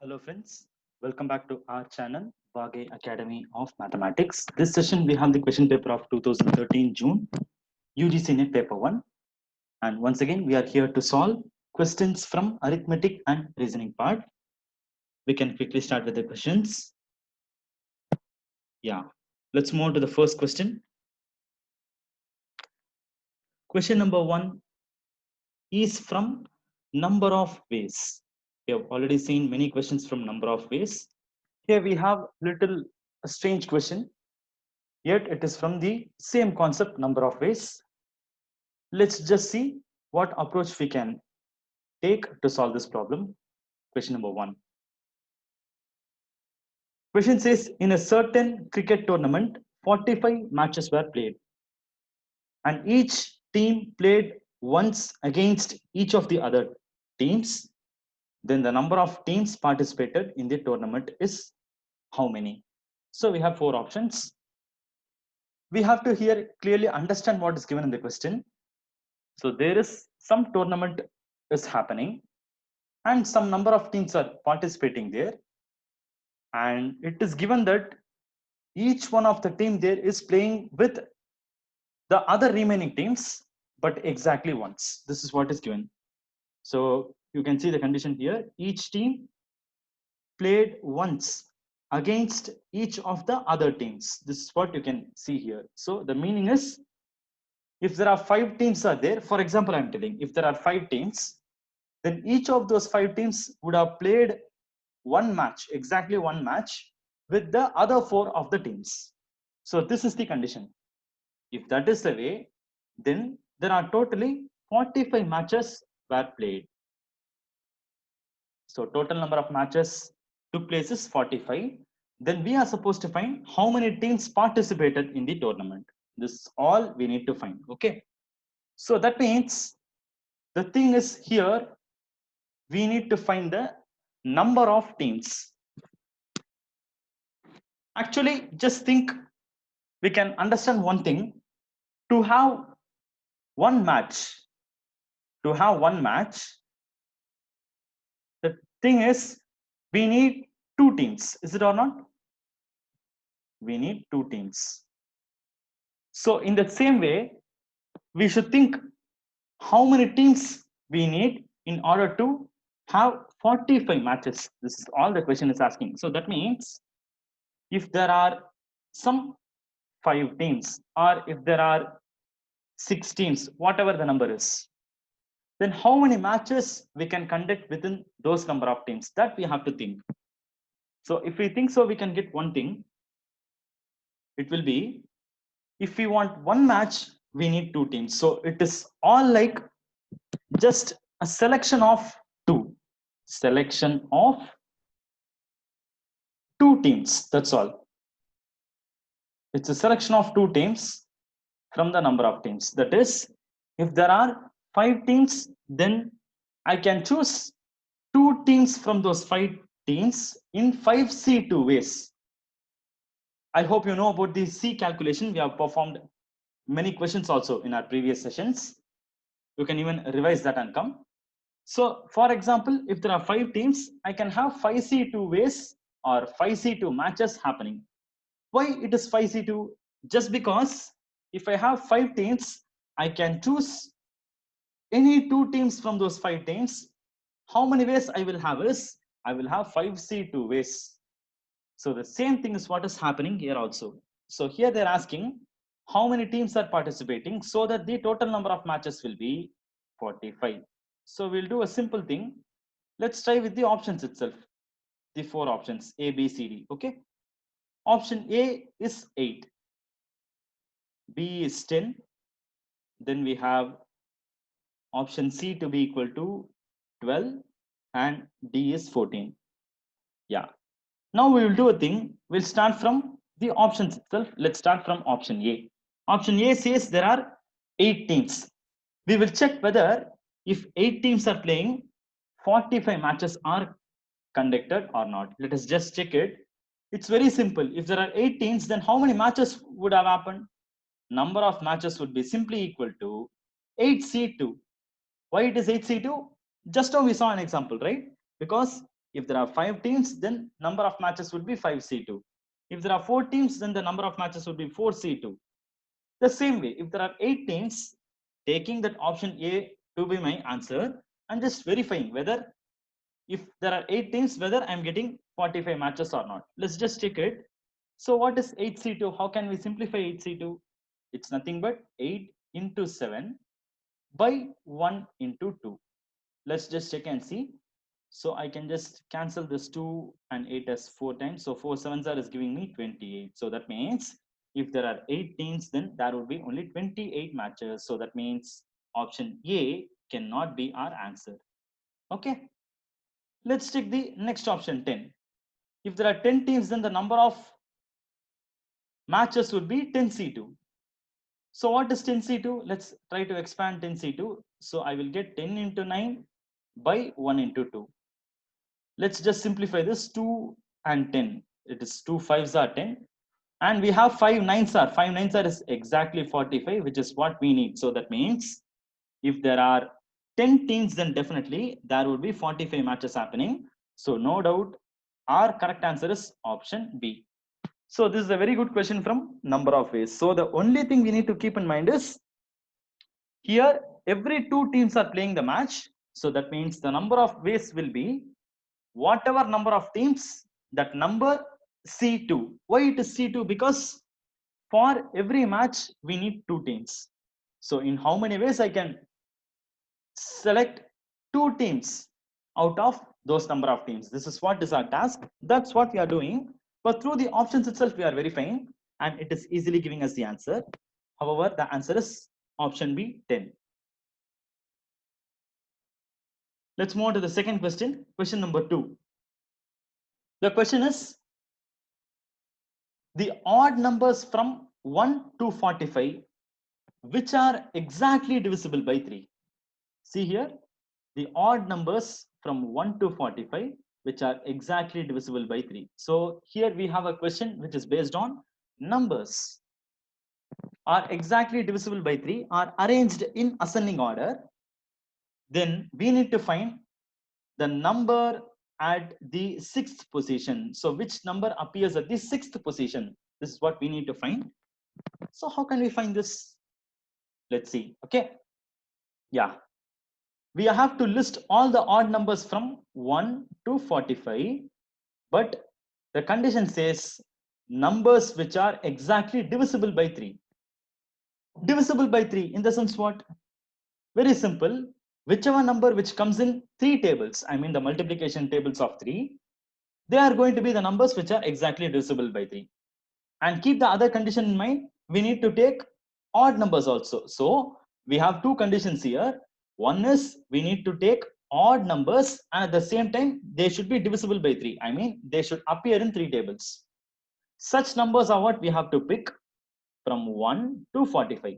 Hello friends, welcome back to our channel Vage Academy of Mathematics. This session we have the question paper of 2013 June UGC NET paper 1, and once again we are here to solve questions from arithmetic and reasoning part. We can quickly start with the questions. Yeah, let's move on to the first question. Question number 1 is from number of ways. We have already seen many questions from number of ways. Here we have little strange question, yet it is from the same concept, number of ways. Let's just see what approach we can take to solve this problem. Question number 1. Question says, in a certain cricket tournament, 45 matches were played, and each team played once against each of the other teams. Then the number of teams participated in the tournament is how many? So we have four options. We have to here clearly understand what is given in the question. So there is some tournament is happening and some number of teams are participating there, and it is given that each one of the team there is playing with the other remaining teams, but exactly once. This is what is given. So you can see the condition here. Each team played once against each of the other teams. This is what you can see here. So the meaning is, if there are 5 teams are there, for example, I'm telling, if there are 5 teams, then each of those 5 teams would have played one match, exactly one match with the other 4 of the teams. So this is the condition. If that is the way, then there are totally 45 matches were played. So total number of matches took place is 45. Then we are supposed to find how many teams participated in the tournament. This is all we need to find. Okay. So that means the thing is here, we need to find the number of teams. Actually, just think, we can understand one thing. To have one match, the thing is, we need 2 teams. Is it or not? We need 2 teams. So in the same way, we should think how many teams we need in order to have 45 matches. This is all the question is asking. So that means if there are some 5 teams, or if there are 6 teams, whatever the number is, then how many matches we can conduct within those number of teams, that we have to think. So if we think so, we can get one thing. It will be, if we want one match, we need 2 teams. So it is all like just a selection of 2 teams. That's all. It's a selection of 2 teams from the number of teams. That is, if there are 5 teams, then I can choose 2 teams from those 5 teams in 5C2 ways. I hope you know about the C calculation. We have performed many questions also in our previous sessions. You can even revise that and come. So for example, if there are 5 teams, I can have 5C2 ways or 5C2 matches happening. Why it is 5C2? Just because if I have 5 teams, I can choose any 2 teams from those 5 teams. How many ways I will have is, I will have 5C2 ways. So the same thing is what is happening here also. So here they're asking how many teams are participating, so that the total number of matches will be 45. So we'll do a simple thing. Let's try with the options itself. The 4 options, A, B, C, D. Okay. Option A is 8. B is 10. Then we have option C to be equal to 12, and D is 14. Yeah. Now we will do a thing. We'll start from the options itself. Let's start from option A. Option A says there are 8 teams. We will check whether if 8 teams are playing, 45 matches are conducted or not. Let us just check it. It's very simple. If there are 8 teams, then how many matches would have happened? Number of matches would be simply equal to 8C2. Why it is 8C2? Just now we saw an example, right? Because If there are 5 teams, then number of matches would be 5C2. If there are 4 teams, then the number of matches would be 4C2. The same way, if there are 8 teams, taking that option A to be my answer, and just verifying whether if there are 8 teams, whether I'm getting 45 matches or not. Let's just check it. So what is 8C2? How can we simplify 8C2? It's nothing but 8 into 7 by 1 into 2. Let's just check and see. So I can just cancel this 2 and 8 as 4 times. So 4 sevens are is giving me 28. So that means if there are 8 teams, then there would be only 28 matches. So that means option A cannot be our answer. Okay. Let's take the next option 10. If there are 10 teams, then the number of matches would be 10C2. So what is 10C2? Let's try to expand 10C2. So I will get 10 into 9 by 1 into 2. Let's just simplify this 2 and 10. It is 2 5s are 10. And we have 5 9s are. 5 9s are is exactly 45, which is what we need. So that means if there are 10 teams, then definitely there would be 45 matches happening. So no doubt our correct answer is option B. So this is a very good question from number of ways. So the only thing we need to keep in mind is here every 2 teams are playing the match. So that means the number of ways will be whatever number of teams, that number C2. Why it is C2? Because for every match we need 2 teams. So in how many ways I can select 2 teams out of those number of teams? This is what is our task. That's what we are doing. But through the options itself, we are verifying, and it is easily giving us the answer. However, the answer is option B, 10. Let's move on to the second question. Question number 2. The question is the odd numbers from 1 to 45, which are exactly divisible by 3. See here, the odd numbers from 1 to 45, which are exactly divisible by 3. So here we have a question which is based on numbers are exactly divisible by 3, are arranged in ascending order. Then we need to find the number at the 6th position. So which number appears at the 6th position? This is what we need to find. So how can we find this? Let's see. Okay. Yeah. We have to list all the odd numbers from 1 to 45, but the condition says numbers which are exactly divisible by 3. Divisible by 3 in the sense what? Very simple. Whichever number which comes in 3 tables, I mean the multiplication tables of 3, they are going to be the numbers which are exactly divisible by 3. And keep the other condition in mind. We need to take odd numbers also. So we have 2 conditions here. One is we need to take odd numbers, and at the same time they should be divisible by 3. I mean they should appear in 3 tables. Such numbers are what we have to pick from 1 to 45.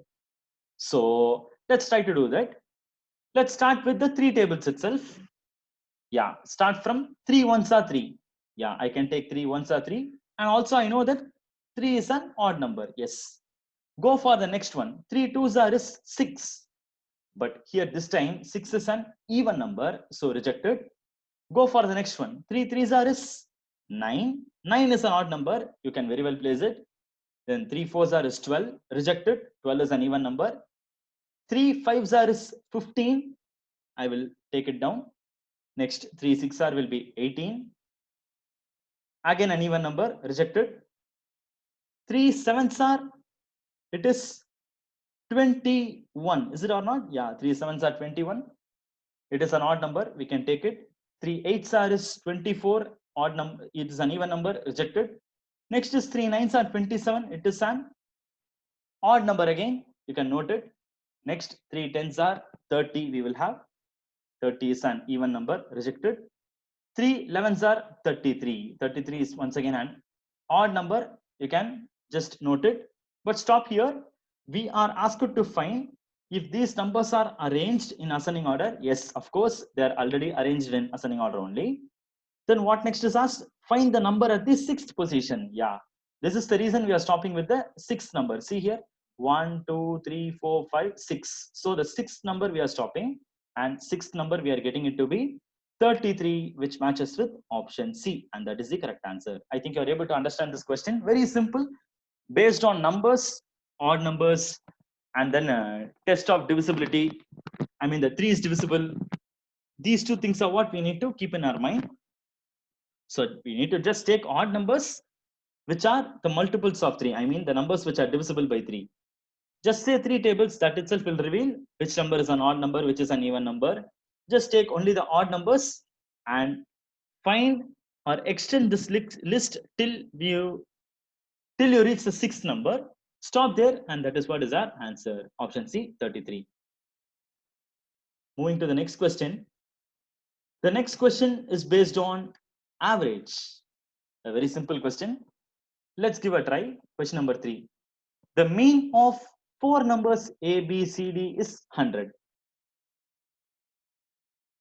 So let's try to do that. Let's start with the 3 tables itself. Yeah, start from 3 ones are 3. Yeah, I can take 3 ones are 3. And also I know that 3 is an odd number. Yes. Go for the next one. 3 twos are is 6. But here this time 6 is an even number. So rejected. Go for the next one. 3 threes are is 9. 9 is an odd number. You can very well place it. Then 3 fours are is 12. Rejected. 12 is an even number. 3 fives are is 15. I will take it down. Next 3 6 are will be 18. Again an even number. Rejected. 3 sevens are, it is 21. Is it or not? Yeah, 3 sevens are 21. It is an odd number. We can take it. 3 eights are is 24. Odd number. It is an even number. Rejected. Next is 3 nines are 27. It is an odd number again. You can note it. Next 3 tens are 30. We will have 30 is an even number. Rejected. 3 11s are 33. 33 is once again an odd number. You can just note it. But stop here. We are asked to find if these numbers are arranged in ascending order. Yes, of course, they are already arranged in ascending order only. Then what next is asked? Find the number at the 6th position. Yeah, this is the reason we are stopping with the 6th number. See here, 1, 2, 3, 4, 5, 6. So the 6th number we are stopping, and 6th number we are getting it to be 33, which matches with option C, and that is the correct answer. I think you're able to understand this question. Very simple, based on numbers, odd numbers, and then test of divisibility. I mean, the 3 is divisible. These two things are what we need to keep in our mind. So we need to just take odd numbers, which are the multiples of 3. I mean, the numbers which are divisible by 3. Just say 3 tables, that itself will reveal which number is an odd number, which is an even number. Just take only the odd numbers and find or extend this list till you reach the 6th number. Stop there, and that is what is our answer. Option C, 33. Moving to the next question. The next question is based on average. A very simple question. Let's give a try. Question number 3. The mean of 4 numbers A, B, C, D is 100.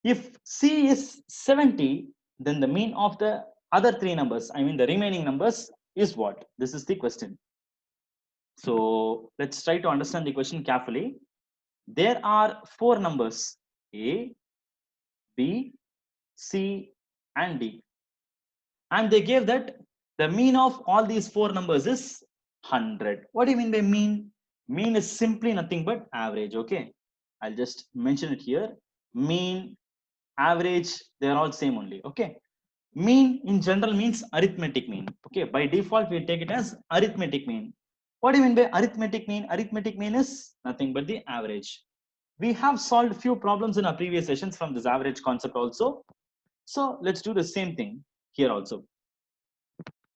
If C is 70, then the mean of the other 3 numbers, I mean the remaining numbers, is what? This is the question. So let's try to understand the question carefully. There are 4 numbers A, B, C, and D. And they gave that the mean of all these 4 numbers is 100. What do you mean by mean? Mean is simply nothing but average. Okay, I'll just mention it here. Mean, average, they're all same only. Okay, mean in general means arithmetic mean. Okay, by default we take it as arithmetic mean. What do you mean by arithmetic mean? Arithmetic mean is nothing but the average. We have solved few problems in our previous sessions from this average concept also. So let's do the same thing here also.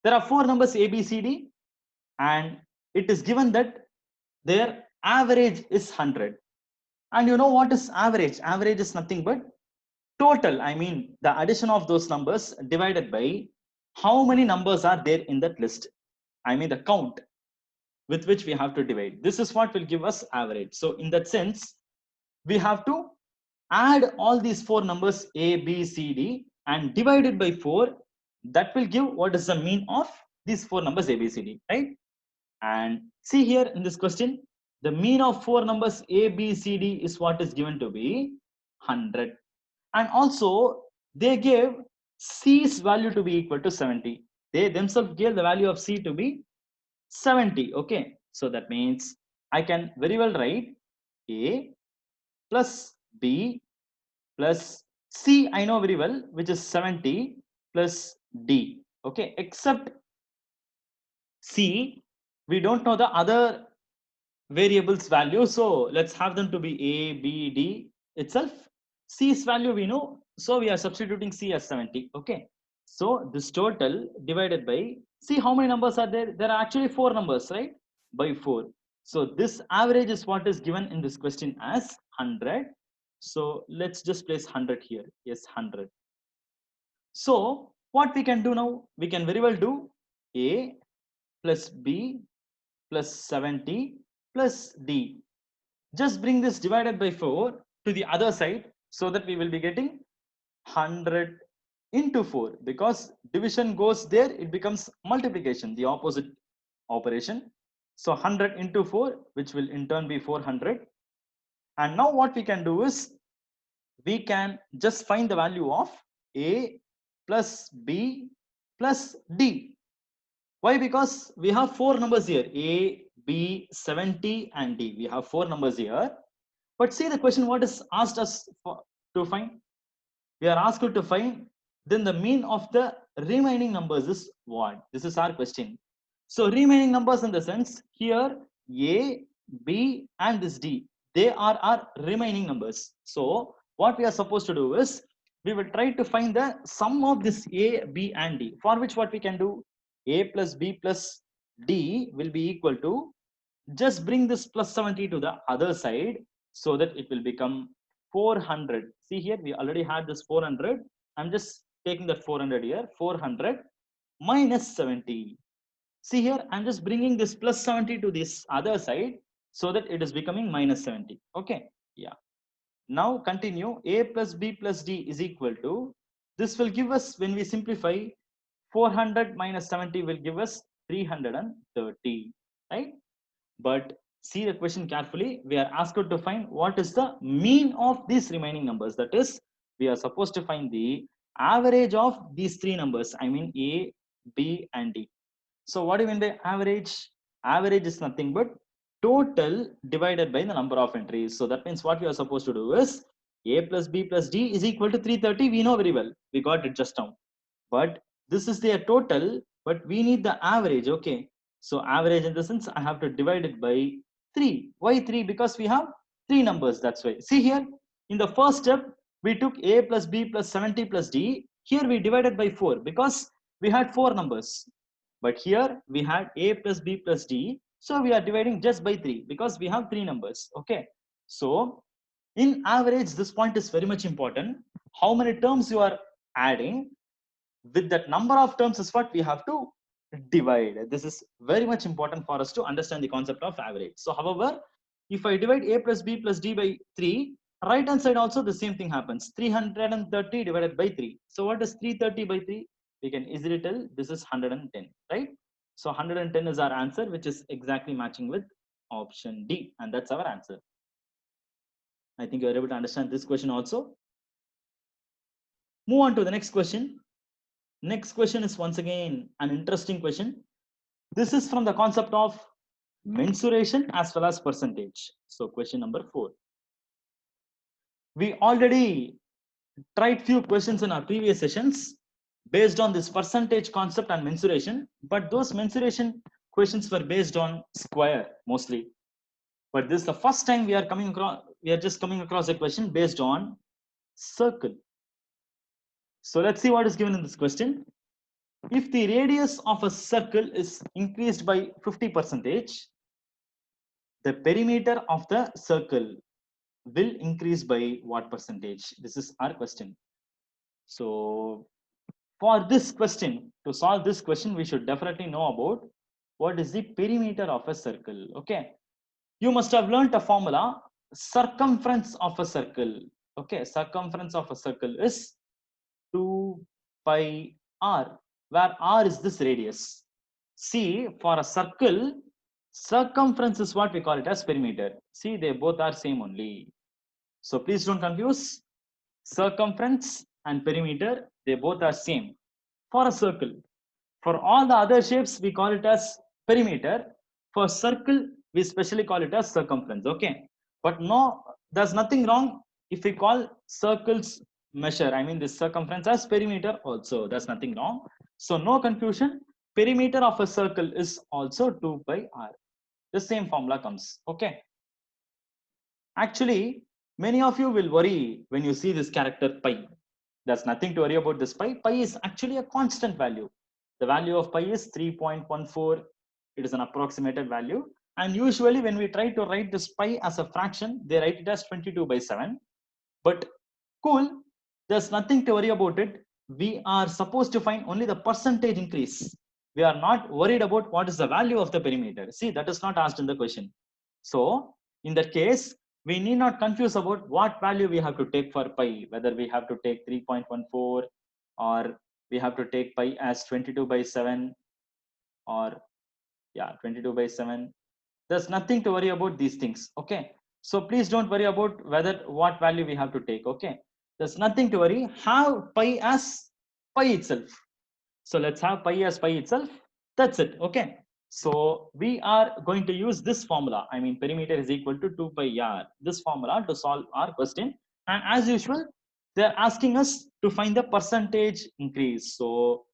There are 4 numbers A, B, C, D, and it is given that their average is 100. And you know what is average? Average is nothing but total. I mean the addition of those numbers divided by how many numbers are there in that list. I mean the count with which we have to divide. This is what will give us average. So in that sense, we have to add all these 4 numbers A, B, C, D and divide it by 4. That will give what is the mean of these 4 numbers A, B, C, D, right? And see here in this question, the mean of 4 numbers A, B, C, D is what is given to be 100. And also they gave C's value to be equal to 70. They themselves gave the value of C to be 70. Okay, so that means I can very well write A plus B plus C, I know very well, which is 70 plus D. Okay, except C, we don't know the other variables value, so let's have them to be A, B, D itself. C's value we know, so we are substituting C as 70. Okay, so this total divided by, see how many numbers are there? There are actually 4 numbers, right? By 4. So this average is what is given in this question as 100. So let's just place 100 here. Yes, 100. So what we can do now? We can very well do A plus B plus 70 plus D. Just bring this divided by 4 to the other side so that we will be getting 100 into 4, because division goes there, it becomes multiplication, the opposite operation. So 100 into 4, which will in turn be 400. And now what we can do is we can just find the value of A plus B plus D. Why? Because we have 4 numbers here, A, B, 70 and D. We have 4 numbers here. But see the question, what is asked us to find? We are asked to find then the mean of the remaining numbers is what? This is our question. So remaining numbers in the sense here A, B and this D, they are our remaining numbers. So what we are supposed to do is we will try to find the sum of this A, B and D, for which what we can do, A plus B plus D will be equal to, just bring this plus 70 to the other side so that it will become 400. See here, we already had this 400. I'm just taking that 400 here, 400 minus 70. See here, I'm just bringing this plus 70 to this other side so that it is becoming minus 70. Okay, yeah. Now continue, A plus B plus D is equal to, this will give us, when we simplify, 400 minus 70 will give us 330, right? But see the question carefully. We are asked to find what is the mean of these remaining numbers, that is we are supposed to find the average of these three numbers. I mean A, B, and D. So what do you mean by average? Average is nothing but total divided by the number of entries. So that means what we are supposed to do is A plus B plus D is equal to 330. We know very well. We got it just now. But this is their total, but we need the average. Okay. So average in the sense I have to divide it by 3. Why 3? Because we have three numbers. That's why. See here, in the first step, we took A plus B plus 70 plus D. Here we divided by 4 because we had 4 numbers. But here we had A plus B plus D. So we are dividing just by 3 because we have 3 numbers. Okay. So in average, this point is very much important. How many terms you are adding with that number of terms is what we have to divide. This is very much important for us to understand the concept of average. So however, if I divide A plus B plus D by 3, right hand side also the same thing happens. 330 divided by 3. So what is 330 by 3? We can easily tell this is 110, right? So 110 is our answer, which is exactly matching with option D, and that's our answer. I think you are able to understand this question also. Move on to the next question. Next question is once again an interesting question. This is from the concept of mensuration as well as percentage. So question number 4. We already tried few questions in our previous sessions based on this percentage concept and mensuration, but those mensuration questions were based on square mostly. But this is the first time we are just coming across a question based on circle. So let's see what is given in this question. If the radius of a circle is increased by 50%, the perimeter of the circle will increase by what percentage? This is our question. So for this question, to solve this question, we should definitely know about what is the perimeter of a circle. Okay. You must have learned a formula, circumference of a circle. Okay. Circumference of a circle is 2 pi r, where r is this radius. See, for a circle, circumference is what we call it as perimeter. See, they both are same only. So please don't confuse circumference and perimeter. They both are same for a circle. For all the other shapes, we call it as perimeter. For circle, we specially call it as circumference. Okay. But no, there's nothing wrong if we call circles measure. I mean, this circumference as perimeter also. There's nothing wrong. So no confusion. Perimeter of a circle is also 2 pi r. The same formula comes. Okay. Actually, many of you will worry when you see this character pi. There's nothing to worry about this pi. Pi is actually a constant value. The value of pi is 3.14. It is an approximated value. And usually when we try to write this pi as a fraction, they write it as 22 by 7. But cool, there's nothing to worry about it. We are supposed to find only the percentage increase. We are not worried about what is the value of the perimeter. See, that is not asked in the question. So in that case, we need not confuse about what value we have to take for pi, whether we have to take 3.14 or we have to take pi as 22 by 7 or 22 by 7. There's nothing to worry about these things. Okay. So please don't worry about what value we have to take. Okay. There's nothing to worry. Have pi as pi itself. So let's have pi as pi itself. That's it. Okay. So we are going to use this formula. I mean, perimeter is equal to 2 pi r. This formula to solve our question. And as usual, they're asking us to find the percentage increase. So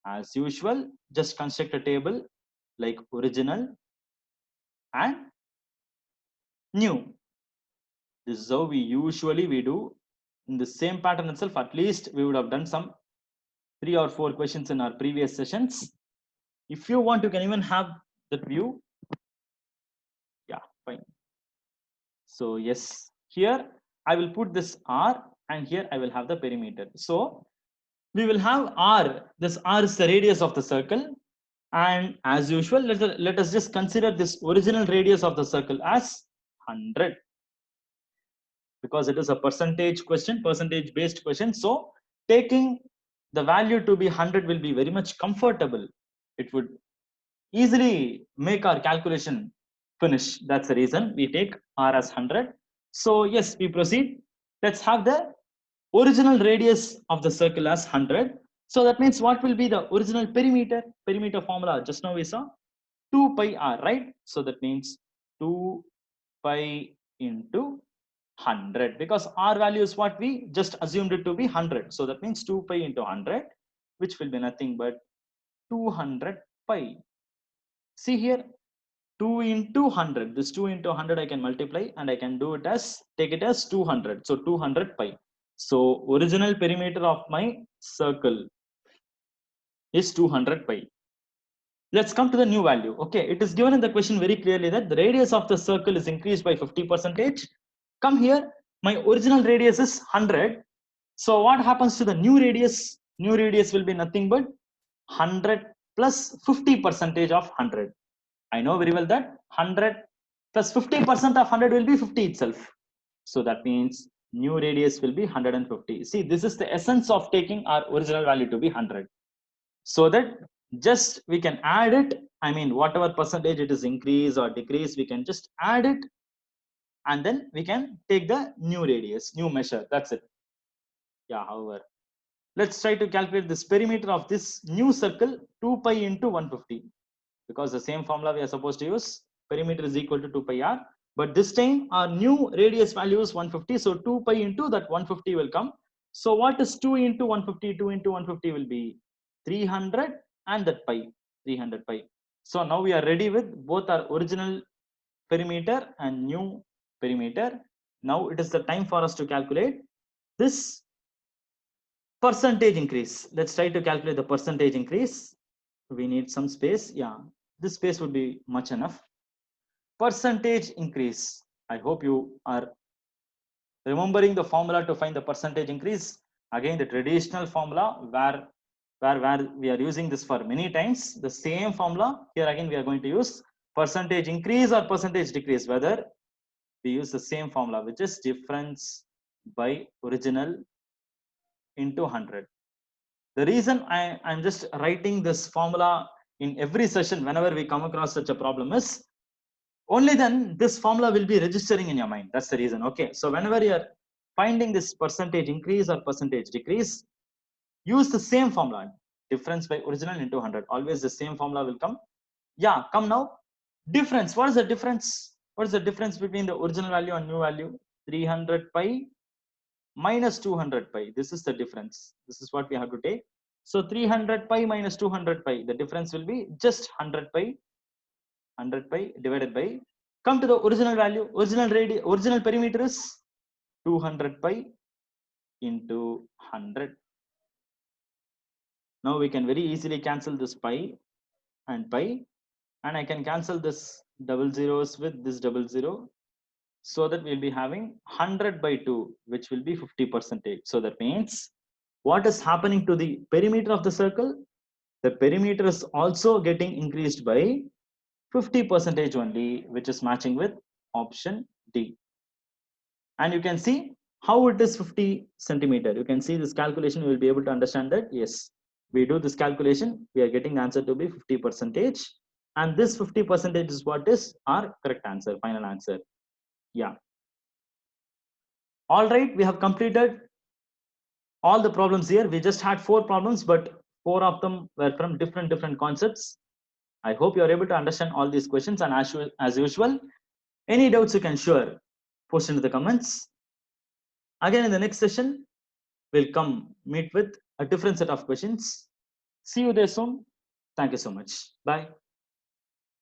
as usual, just construct a table like original and new. This is how we usually do. In the same pattern itself, at least we would have done some 3 or 4 questions in our previous sessions. If you want, you can even have that view. Yeah, fine. So yes, here I will put this r and here I will have the perimeter. So we will have r. This r is the radius of the circle. And as usual, let us just consider this original radius of the circle as 100. Because it is a percentage question, percentage based question. So taking the value to be 100 will be very much comfortable. It would easily make our calculation finish. That's the reason we take r as 100. So yes, we proceed. Let's have the original radius of the circle as 100. So that means what will be the original perimeter? Perimeter formula just now we saw 2 pi r, right? So that means 2 pi into 100, because r value is what we just assumed it to be 100. So that means 2 pi into 100, which will be nothing but 200 pi. See here, 2 into 100. This 2 into 100 I can multiply and I can do it as, take it as 200. So 200 pi. So original perimeter of my circle is 200 pi. Let's come to the new value. Okay, it is given in the question very clearly that the radius of the circle is increased by 50%. Come here, my original radius is 100. So what happens to the new radius? New radius will be nothing but 100 plus 50% of 100. I know very well that 100 plus 50% of 100 will be 50 itself. So that means new radius will be 150. See, this is the essence of taking our original value to be 100. So that just we can add it. I mean, whatever percentage it is increase or decrease, we can just add it. And then we can take the new radius, new measure. That's it. Yeah, however, let's try to calculate this perimeter of this new circle 2 pi into 150. Because the same formula we are supposed to use, perimeter is equal to 2 pi r, but this time our new radius value is 150. So 2 pi into that 150 will come. So what is 2 into 150? 2 into 150 will be 300 and that pi, 300 pi. So now we are ready with both our original perimeter and new perimeter. Now it is the time for us to calculate this percentage increase. Let's try to calculate the percentage increase. We need some space. Yeah, this space would be much enough. Percentage increase. I hope you are remembering the formula to find the percentage increase. Again, the traditional formula where we are using this for many times. The same formula here again we are going to use percentage increase or percentage decrease. Whether we use the same formula, which is difference by original into 100. The reason I'm just writing this formula in every session whenever we come across such a problem is only then this formula will be registering in your mind. That's the reason. Okay, so whenever you're finding this percentage increase or percentage decrease, use the same formula, difference by original into 100. Always the same formula will come. Yeah, come now. Difference. What is the difference? What is the difference between the original value and new value? 300 pi minus 200 pi. This is the difference. This is what we have to take. So 300 pi minus 200 pi. The difference will be just 100 pi. 100 pi divided by, come to the original value, original perimeter is 200 pi into 100. Now we can very easily cancel this pi, and I can cancel this double zeros with this double zero, so that we'll be having 100 by 2, which will be 50%. So that means what is happening to the perimeter of the circle? The perimeter is also getting increased by 50% only, which is matching with option D. And you can see how it is 50 centimeter. You can see this calculation, you will be able to understand that yes, we do this calculation, we are getting the answer to be 50%. And this 50% is what is our correct answer, final answer. Yeah. All right, we have completed all the problems here. We just had 4 problems, but 4 of them were from different concepts. I hope you are able to understand all these questions, and as usual, any doubts you can sure post into the comments. Again, in the next session, we'll come meet with a different set of questions. See you there soon. Thank you so much. Bye.